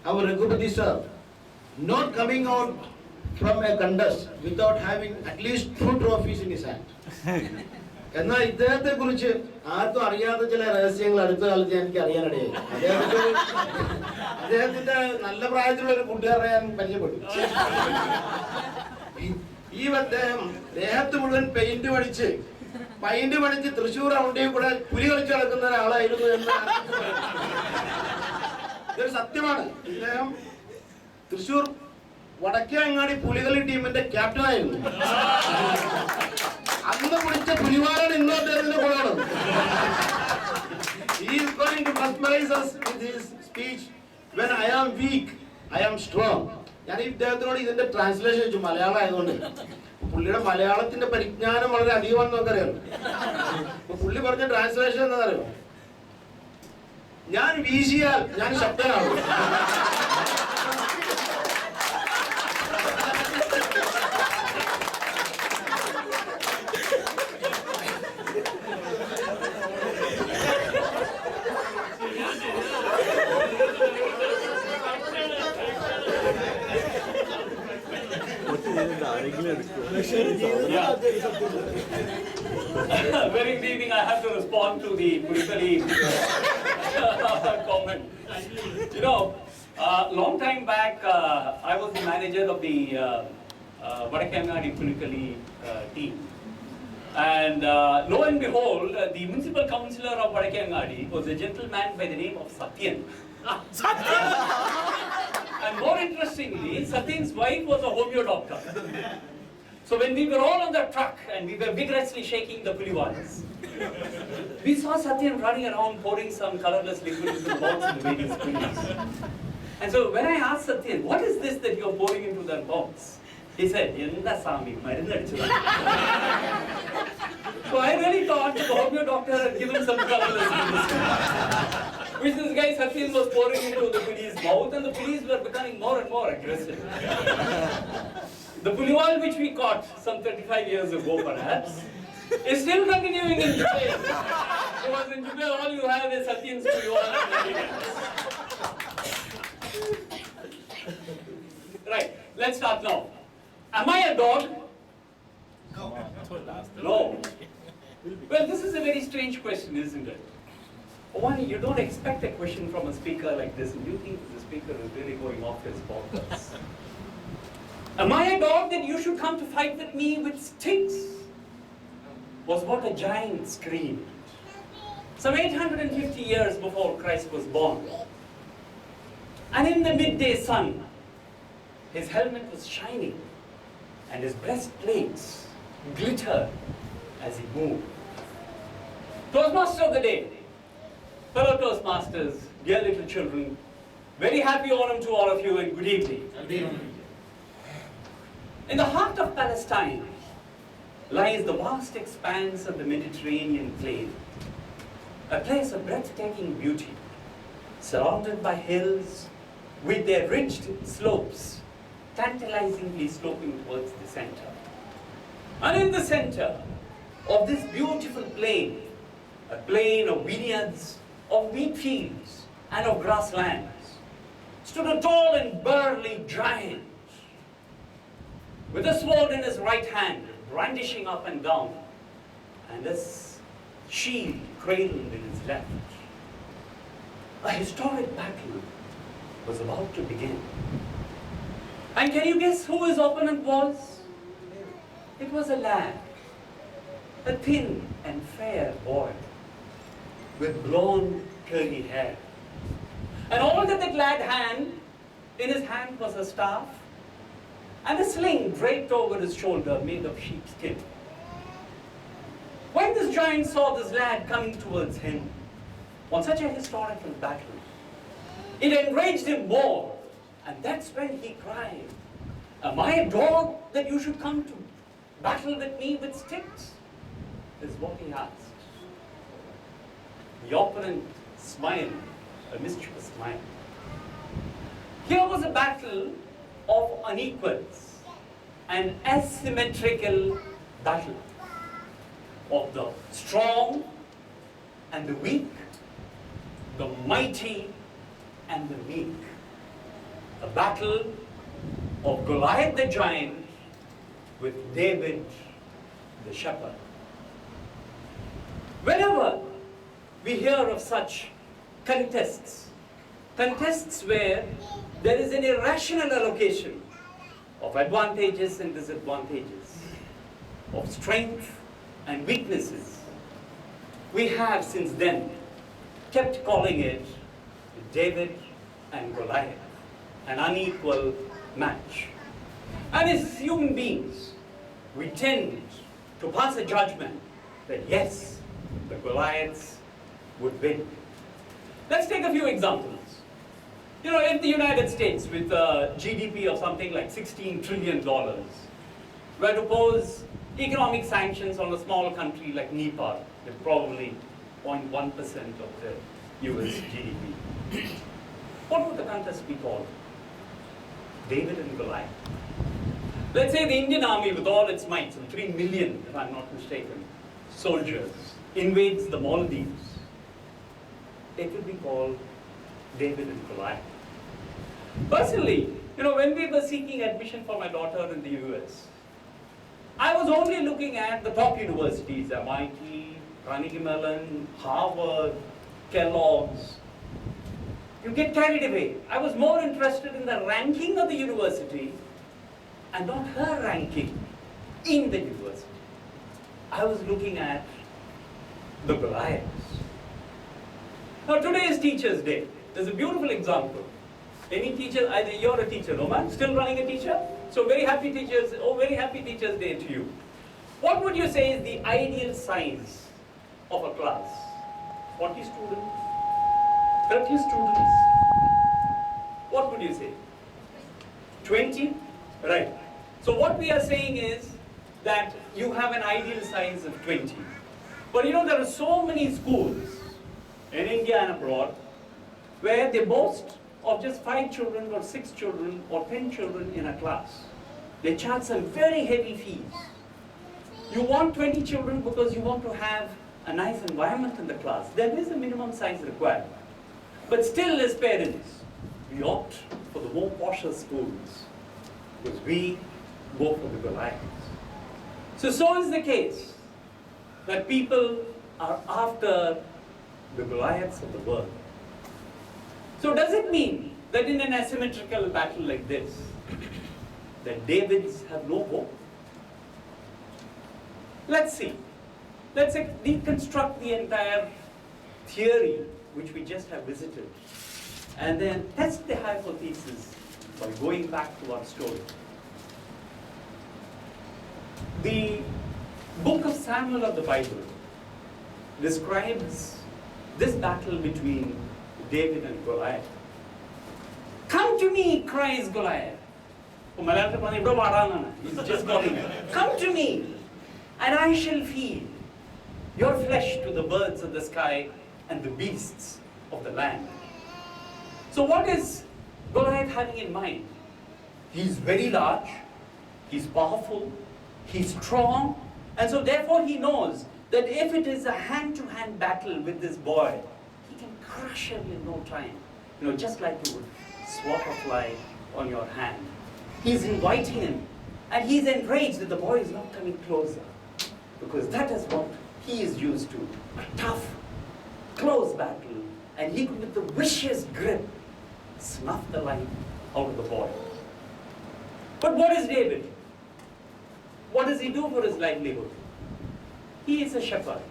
our Reghupathy sir, not coming out from a contest without having at least 2 trophies in his hand. എന്നാൽ ഇദ്ദേഹത്തെ കുറിച്ച് ആർക്കും അറിയാത്ത ചില രഹസ്യങ്ങൾ അടുത്ത കാലത്ത് എനിക്ക് അറിയാനിടയായി. അദ്ദേഹത്തിന്റെ നല്ല പ്രായത്തിലുള്ള ഒരു കൂട്ടുകാരനെ ഞാൻ പരിചയപ്പെട്ടു. ഈ അദ്ദേഹം ദേഹത്ത് മുഴുവൻ പെയിന്റ് പഠിച്ച് തൃശ്ശൂർ റൗണ്ടിൽ കൂടെ പുലി കളിച്ച് നടക്കുന്ന ഒരാളായിരുന്നു എന്ന് ഇതൊരു സത്യമാണ്. ഇദ്ദേഹം തൃശ്ശൂർ വടക്കേ അങ്ങാടി പുലികളി ടീമിന്റെ ക്യാപ്റ്റനായിരുന്നു. അന്ന് പിടിച്ച പുലിവാലാണ് ഇന്നും അദ്ദേഹത്തിന്റെ കൊള്ളണം. He is going to mesmerize us with his speech. When I am weak, I am strong. ഞാൻ ഈ ഇദ്ദേഹത്തിനോട് ഇതിന്റെ ട്രാൻസ്ലേഷൻ ചോദിച്ചു, മലയാളം ആയതുകൊണ്ട്. പുള്ളിയുടെ മലയാളത്തിന്റെ പരിജ്ഞാനം വളരെ അധികമാണെന്ന് നമുക്കറിയാം. പുള്ളി പറഞ്ഞ ട്രാൻസ്ലേഷൻ എന്താണെന്നറിയോ? ഞാൻ വീശിയാൽ ഞാൻ ശബ്ദനാകും. Very good evening. I have to respond to the politically comment. You know, long time back, I was the manager of the Vadakangadi politically team. And lo and behold, the municipal councillor of Vadakangadi was a gentleman by the name of Satyan. And more interestingly, Satyan's wife was a homeo doctor. So when we were all on the truck and we were vigorously shaking the puliwals, we saw Satyan running around pouring some colorless liquid into the box of the various pulis. And so when I asked Satyan, what is this that you're pouring into that box? He said, "Yenda Sami, marundu." So I really thought the homeo doctor had given some colorless liquid, which this guy Satyan was pouring into the puli's mouth, and the pulis were becoming more and more aggressive. The puliwal which we caught some 35 years ago perhaps is still continuing in Dubai. Because in Dubai all you have is Satyan's puliwal and nothing else. Right, let's start now. Am I a dog? No. Well, this is a very strange question, isn't it? One, you don't expect a question from a speaker like this, and you think the speaker is really going off his bonkers. Am I a dog that you should come to fight with me with sticks? Was what a giant screamed. Some 850 years before Christ was born. And in the midday sun, his helmet was shining and his breastplates glittered as he moved. Toastmaster of the day, fellow Toastmasters, dear little children, very happy Onam to all of you and good evening. Good evening. In the heart of Palestine lies the vast expanse of the Mediterranean plain, a place of breathtaking beauty, surrounded by hills with their ridged slopes tantalizingly sloping towards the center. And in the center of this beautiful plain, a plain of vineyards, of wheat fields, and of grasslands, stood a tall and burly giant with a sword in his right hand, brandishing up and down, and a shield cradled in his left. A historic battle was about to begin. And can you guess who his opponent was? It was a lad, a thin and fair boy, with blonde curly hair. And all that lad had in his hand was a staff and a sling draped over his shoulder made of sheepskin. When this giant saw this lad coming towards him on such a historical battle, it enraged him more, and that's when he cried, "Am I a dog that you should come to battle with me with sticks?" is what he asked. The opponent smiled, a mischievous smile. Here was a battle of unequals, an asymmetrical battle of the strong and the weak, the mighty and the meek. a battle of Goliath the giant with David the shepherd. Whenever we hear of such contests where there is an irrational allocation of advantages and disadvantages, of strength and weaknesses, we have since then kept calling it David and Goliath, an unequal match. And as human beings, we tend to pass a judgment that yes, the Goliaths would win. Let's take a few examples. You know, in the United States, with a GDP of something like $16 trillion, were to pose economic sanctions on a small country like Nepal, with probably 0.1% of the US GDP. What would the contest be called? David and Goliath. Let's say the Indian army, with all its might, some 3 million, if I'm not mistaken, soldiers, invades the Maldives. It would be called David and Goliath. Personally, you know, when we were seeking admission for my daughter in the US, I was only looking at the top universities, MIT, Carnegie Mellon, Harvard, Kellogg's. You get carried away. I was more interested in the ranking of the university and not her ranking in the university. I was looking at the Goliaths. Now today is Teachers' Day. There's a beautiful example. Any teacher, either you're a teacher, no man, still running a teacher? So very happy Teachers, very happy Teachers' Day to you. What would you say is the ideal size of a class? 40 students? 30 students? What would you say? 20? Right. So what we are saying is that you have an ideal size of 20. But you know, there are so many schools in India and abroad where they boast of just 5 children or 6 children or 10 children in a class. They charge some very heavy fees. You want 20 children because you want to have a nice environment in the class. There is a minimum size required. But still, as parents, we opt for the more posher schools because we go for the Goliaths. So is the case that people are after the Goliaths of the world. So does it mean that in an asymmetrical battle like this, that Davids have no hope? Let's see. Let's deconstruct the entire theory which we just have visited and then test the hypothesis by going back to our story. The book of Samuel of the Bible describes this battle between David and Goliath. Come to me, cries Goliath. He's just calling it. Come to me, and I shall feed your flesh to the birds of the sky and the beasts of the land. So what is Goliath having in mind? He's very large, he's powerful, he's strong, and so therefore he knows that if it is a hand-to-hand battle with this boy, he can crush him in no time. You know, just like you would swat a fly on your hand. He's inviting him, and he's enraged that the boy is not coming closer, because that is what he is used to, a tough, close battle, and he could, with the vicious grip, snuff the life out of the boy. But what is David? What does he do for his livelihood? He is a shepherd.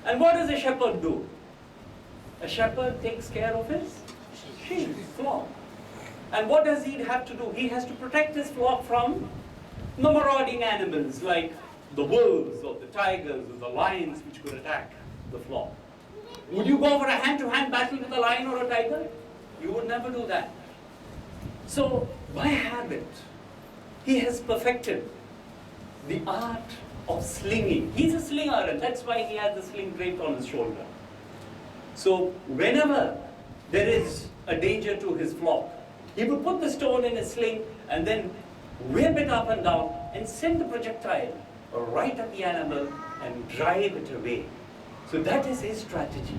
And what does a shepherd do? A shepherd takes care of his sheep, flock. And what does he have to do? He has to protect his flock from the marauding animals like the wolves or the tigers or the lions which could attack the flock. Would you go for a hand-to-hand battle with a lion or a tiger? You would never do that. So, by habit, he has perfected the art of slinging. He's a slinger, and that's why he has the sling draped on his shoulder. So, whenever there is a danger to his flock, he would put the stone in his sling and then whip it up and down and send the projectile right at the animal and drive it away. So that is his strategy,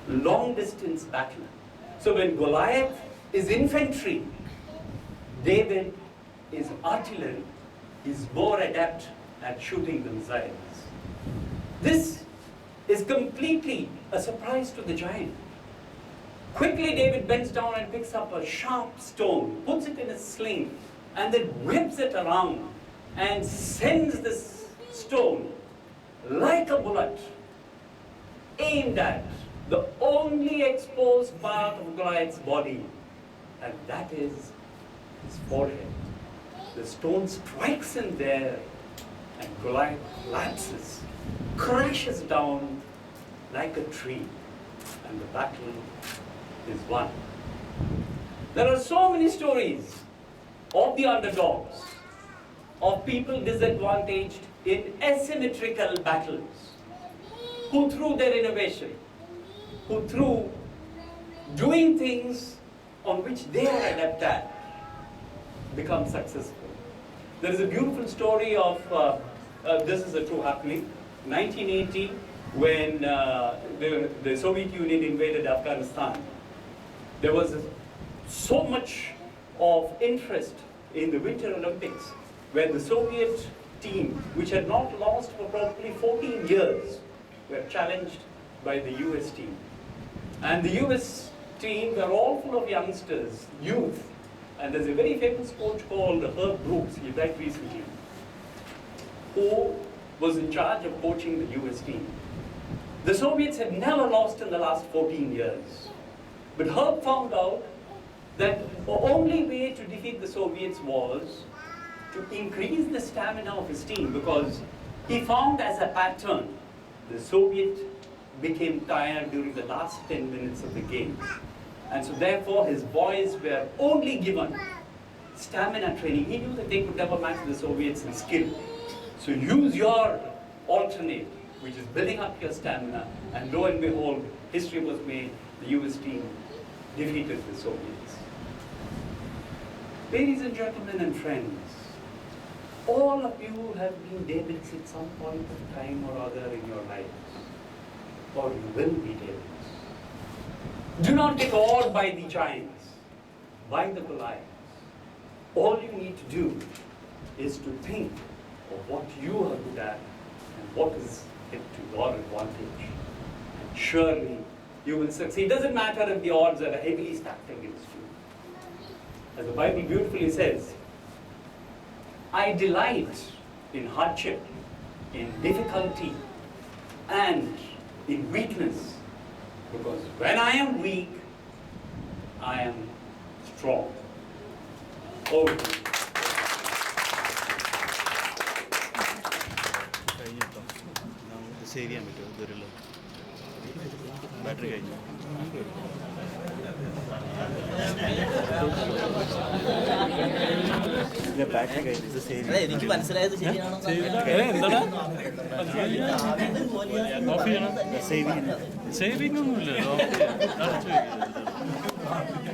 long distance battle. So when Goliath is infantry, David is artillery, is more adept at shooting the missiles. This is completely a surprise to the giant. Quickly David bends down and picks up a sharp stone, puts it in a sling, and then whips it around and sends this stone like a bullet aimed at the only exposed part of Goliath's body, and that is his forehead. The stone strikes him there, and Goliath collapses, crashes down like a tree, and the battle is won. There are so many stories of the underdogs, of people disadvantaged in asymmetrical battles, who through their innovation, who through doing things on which they are adept at, become successful. There is a beautiful story of, this is a true happening, 1980, when the Soviet Union invaded Afghanistan. There was so much of interest in the Winter Olympics, where the Soviet team, which had not lost for probably 14 years, were challenged by the US team. And the US team were all full of youngsters, youth. And there's a very famous coach called Herb Brooks, he died recently, who was in charge of coaching the US team. The Soviets had never lost in the last 14 years. But Herb found out that the only way to defeat the Soviets was to increase the stamina of his team, because he found as a pattern the Soviet became tired during the last 10 minutes of the game. And so therefore his boys were only given stamina training. He knew that they could never match the Soviets in skill. So use your alternate, which is building up your stamina, and lo and behold, history was made. The US team defeated the Soviets. Ladies and gentlemen and friends, all of you have been Davids at some point of time or other in your lives, or you will be Davids. Do not get awed by the giants, by the Goliaths. All you need to do is to think of what you are good at and what is it to your advantage. And surely you will succeed. It doesn't matter if the odds are heavily stacked against you. As the Bible beautifully says, I delight in hardship, in difficulty, and in weakness. Because when I am weak, I am strong. Oh. Save ചെയ്യാൻ പറ്റുമോ ഇതൊരു battery കഴിഞ്ഞു battery കഴിഞ്ഞു ഇത് save എനിക്ക് മനസ്സിലായത് ശരിയാണോ saving ഒന്നുമില്ലല്ലോ